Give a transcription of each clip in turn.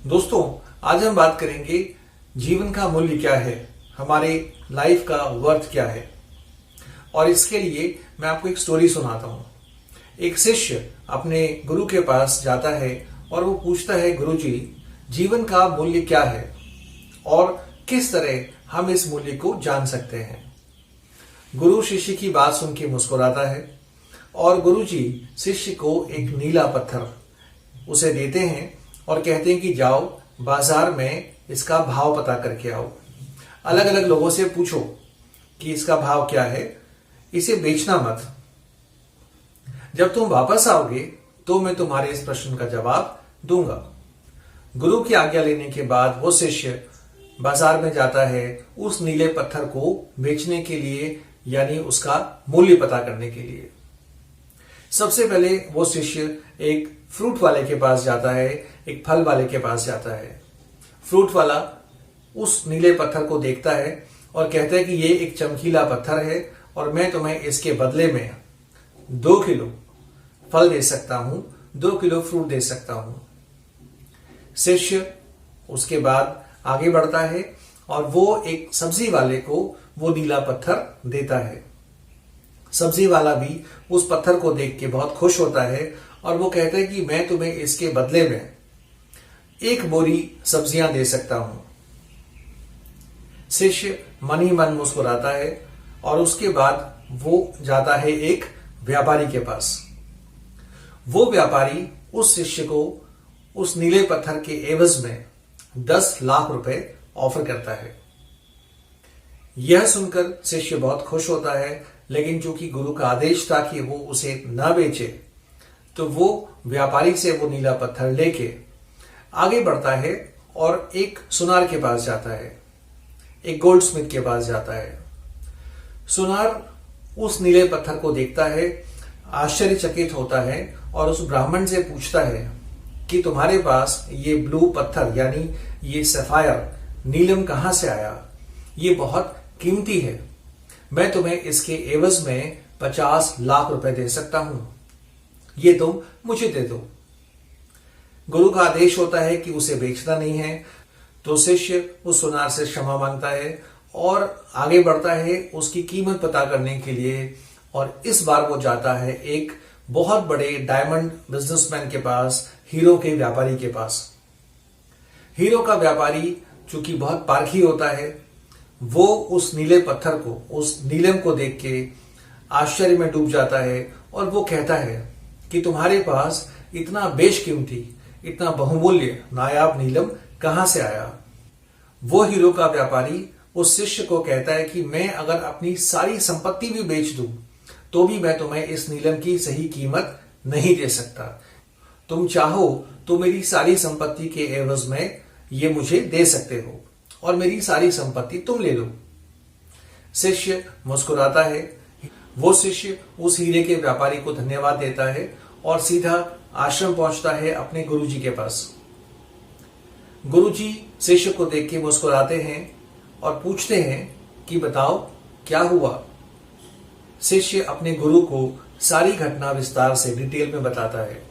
दोस्तों, आज हम बात करेंगे जीवन का मूल्य क्या है, हमारे लाइफ का वर्थ क्या है। और इसके लिए मैं आपको एक स्टोरी सुनाता हूं। एक शिष्य अपने गुरु के पास जाता है और वो पूछता है, गुरुजी, जीवन का मूल्य क्या है और किस तरह हम इस मूल्य को जान सकते हैं। गुरु शिष्य की बात सुन के मुस्कुराता है और गुरुजी शिष्य को एक नीला पत्थर उसे देते हैं और कहते हैं कि जाओ बाजार में इसका भाव पता करके आओ। अलग अलग लोगों से पूछो कि इसका भाव क्या है, इसे बेचना मत। जब तुम वापस आओगे तो मैं तुम्हारे इस प्रश्न का जवाब दूंगा। गुरु की आज्ञा लेने के बाद वो शिष्य बाजार में जाता है उस नीले पत्थर को बेचने के लिए, यानी उसका मूल्य पता करने के लिए। सबसे पहले वो शिष्य एक फ्रूट वाले के पास जाता है, एक फल वाले के पास जाता है। फ्रूट वाला उस नीले पत्थर को देखता है और कहता है कि ये एक चमकीला पत्थर है और मैं तुम्हें इसके बदले में 2 किलो फल दे सकता हूं, 2 किलो फ्रूट दे सकता हूं। शिष्य उसके बाद आगे बढ़ता है और वो एक सब्जी वाले को वो नीला पत्थर देता है। सब्जी वाला भी उस पत्थर को देख के बहुत खुश होता है और वो कहता है कि मैं तुम्हें इसके बदले में 1 बोरी सब्जियां दे सकता हूं। शिष्य मन ही मन मुस्कुराता है और उसके बाद वो जाता है एक व्यापारी के पास। वो व्यापारी उस शिष्य को उस नीले पत्थर के एवज में 10 लाख रुपए ऑफर करता है। यह सुनकर शिष्य बहुत खुश होता है, लेकिन चूंकि गुरु का आदेश था कि वो उसे न बेचे, तो वो व्यापारी से वो नीला पत्थर लेके आगे बढ़ता है और एक सुनार के पास जाता है, एक गोल्ड स्मिथ के पास जाता है। सुनार उस नीले पत्थर को देखता है, आश्चर्यचकित होता है और उस ब्राह्मण से पूछता है कि तुम्हारे पास ये ब्लू पत्थर यानी ये सफायर नीलम कहां से आया? ये बहुत कीमती है, मैं तुम्हें इसके एवज में 50 लाख रुपए दे सकता हूं, ये तुम मुझे दे दो। गुरु का आदेश होता है कि उसे बेचना नहीं है, तो शिष्य उस सुनार से क्षमा मांगता है और आगे बढ़ता है उसकी कीमत पता करने के लिए। और इस बार वो जाता है एक बहुत बड़े डायमंड बिजनेसमैन के पास, हीरो के व्यापारी के पास। हीरो का व्यापारी चूंकि बहुत पारखी होता है, वो उस नीले पत्थर को, उस नीलम को देख के आश्चर्य में डूब जाता है और वो कहता है कि तुम्हारे पास इतना बेशकीमती, इतना बहुमूल्य नायाब नीलम कहां से आया? वो हीरो का व्यापारी उस शिष्य को कहता है कि मैं अगर अपनी सारी संपत्ति भी बेच दूं तो भी मैं तुम्हें इस नीलम की सही कीमत नहीं दे सकता। तुम चाहो तो मेरी सारी संपत्ति के एवज में ये मुझे दे सकते हो और मेरी सारी संपत्ति तुम ले लो। शिष्य मुस्कुराता है। वो शिष्य उस हीरे के व्यापारी को धन्यवाद देता है और सीधा आश्रम पहुंचता है अपने गुरुजी के पास। गुरुजी शिष्य को देख के मुस्कुराते हैं और पूछते हैं कि बताओ क्या हुआ। शिष्य अपने गुरु को सारी घटना विस्तार से डिटेल में बताता है।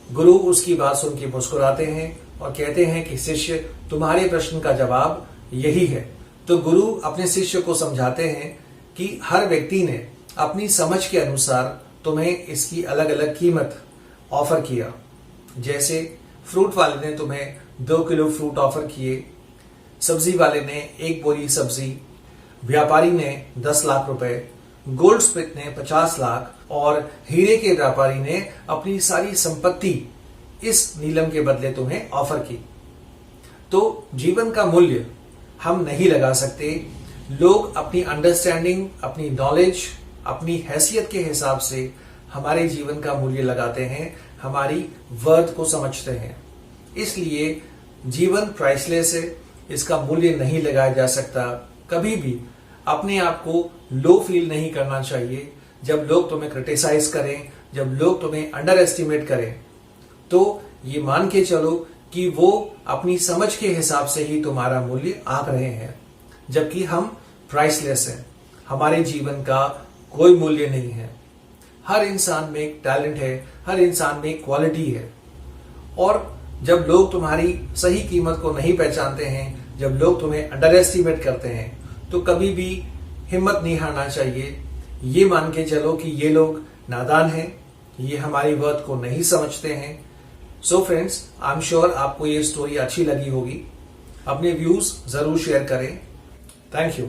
गुरु उसकी बात सुन के मुस्कुराते हैं और कहते हैं कि शिष्य, तुम्हारे प्रश्न का जवाब यही है। तो गुरु अपने शिष्य को समझाते हैं कि हर व्यक्ति ने अपनी समझ के अनुसार तुम्हें इसकी अलग अलग कीमत ऑफर किया। जैसे फ्रूट वाले ने तुम्हें 2 किलो फ्रूट ऑफर किए, सब्जी वाले ने 1 बोरी सब्जी, व्यापारी ने 10 लाख रुपए, गोल्ड स्मिथ ने 50 लाख और हीरे के व्यापारी ने अपनी सारी संपत्ति इस नीलम के बदले तुम्हें ऑफर की। तो जीवन का मूल्य हम नहीं लगा सकते। लोग अपनी अंडरस्टैंडिंग, अपनी नॉलेज, अपनी हैसियत के हिसाब से हमारे जीवन का मूल्य लगाते हैं, हमारी वर्थ को समझते हैं। इसलिए जीवन प्राइसलेस है, इसका मूल्य नहीं लगाया जा सकता। कभी भी अपने आप को लो फील नहीं करना चाहिए। जब लोग तुम्हें क्रिटिसाइज करें, जब लोग तुम्हें अंडर एस्टिमेट करें, तो ये मान के चलो कि वो अपनी समझ के हिसाब से ही तुम्हारा मूल्य आंक रहे हैं, जबकि हम प्राइसलेस हैं। हमारे जीवन का कोई मूल्य नहीं है। हर इंसान में एक टैलेंट है, हर इंसान में एक क्वालिटी है और जब लोग तुम्हारी सही कीमत को नहीं पहचानते हैं, जब लोग तुम्हें अंडर एस्टिमेट करते हैं, तो कभी भी हिम्मत नहीं हारना चाहिए। ये मान के चलो कि ये लोग नादान हैं, ये हमारी वर्थ को नहीं समझते हैं। So friends, I am sure आपको ये स्टोरी अच्छी लगी होगी। अपने व्यूज जरूर शेयर करें। Thank you.